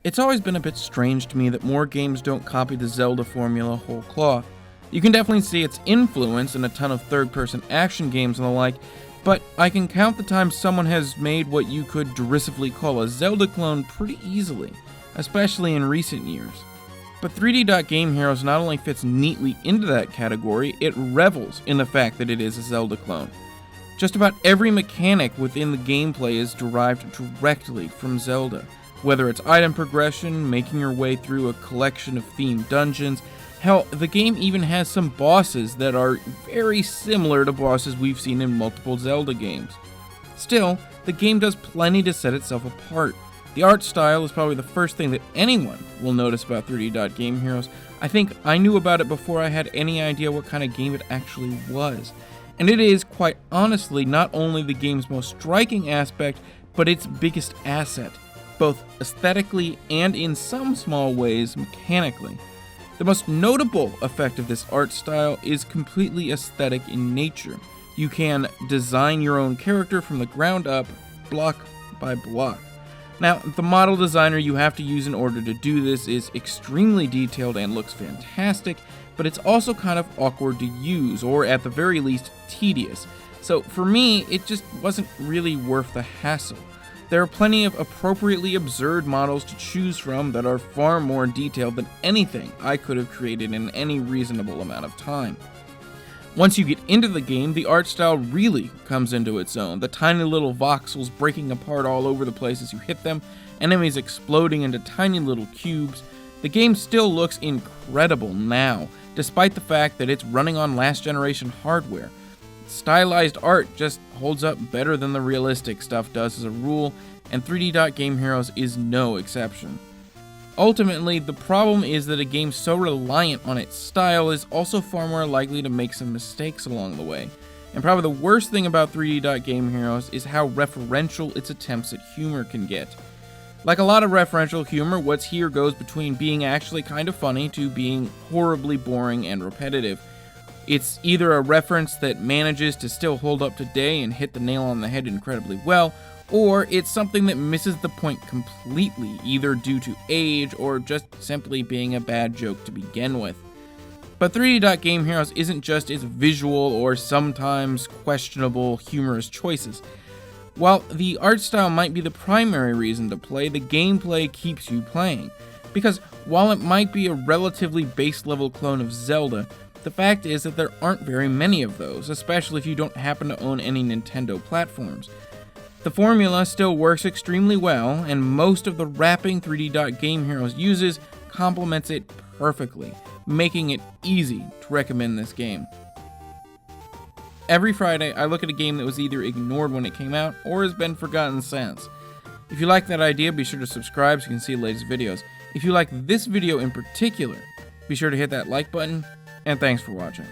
It's always been a bit strange to me that more games don't copy the Zelda formula whole cloth. You can definitely see its influence in a ton of third-person action games and the like, but I can count the times someone has made what you could derisively call a Zelda clone pretty easily, especially in recent years. But 3D Game Heroes not only fits neatly into that category, it revels in the fact that it is a Zelda clone. Just about every mechanic within the gameplay is derived directly from Zelda. Whether it's item progression, making your way through a collection of themed dungeons, hell, the game even has some bosses that are very similar to bosses we've seen in multiple Zelda games. Still, the game does plenty to set itself apart. The art style is probably the first thing that anyone will notice about 3D Game Heroes. I think I knew about it before I had any idea what kind of game it actually was. And it is, quite honestly, not only the game's most striking aspect, but its biggest asset, both aesthetically and in some small ways mechanically. The most notable effect of this art style is completely aesthetic in nature. You can design your own character from the ground up, block by block. Now, the model designer you have to use in order to do this is extremely detailed and looks fantastic, but it's also kind of awkward to use, or at the very least, tedious. So for me, it just wasn't really worth the hassle. There are plenty of appropriately absurd models to choose from that are far more detailed than anything I could have created in any reasonable amount of time. Once you get into the game, the art style really comes into its own. The tiny little voxels breaking apart all over the place as you hit them, enemies exploding into tiny little cubes. The game still looks incredible now, despite the fact that it's running on last generation hardware. Stylized art just holds up better than the realistic stuff does as a rule, and 3D Game Heroes is no exception. Ultimately, the problem is that a game so reliant on its style is also far more likely to make some mistakes along the way. And probably the worst thing about 3D Game Heroes is how referential its attempts at humor can get. Like a lot of referential humor, what's here goes between being actually kind of funny to being horribly boring and repetitive. It's either a reference that manages to still hold up today and hit the nail on the head incredibly well, or it's something that misses the point completely, either due to age or just simply being a bad joke to begin with. But 3D Game Heroes isn't just its visual or sometimes questionable humorous choices. While the art style might be the primary reason to play, the gameplay keeps you playing. Because while it might be a relatively base-level clone of Zelda, the fact is that there aren't very many of those, especially if you don't happen to own any Nintendo platforms. The formula still works extremely well, and most of the wrapping 3D Game Heroes uses complements it perfectly, making it easy to recommend this game. Every Friday, I look at a game that was either ignored when it came out or has been forgotten since. If you like that idea, be sure to subscribe so you can see the latest videos. If you like this video in particular, be sure to hit that like button, and thanks for watching.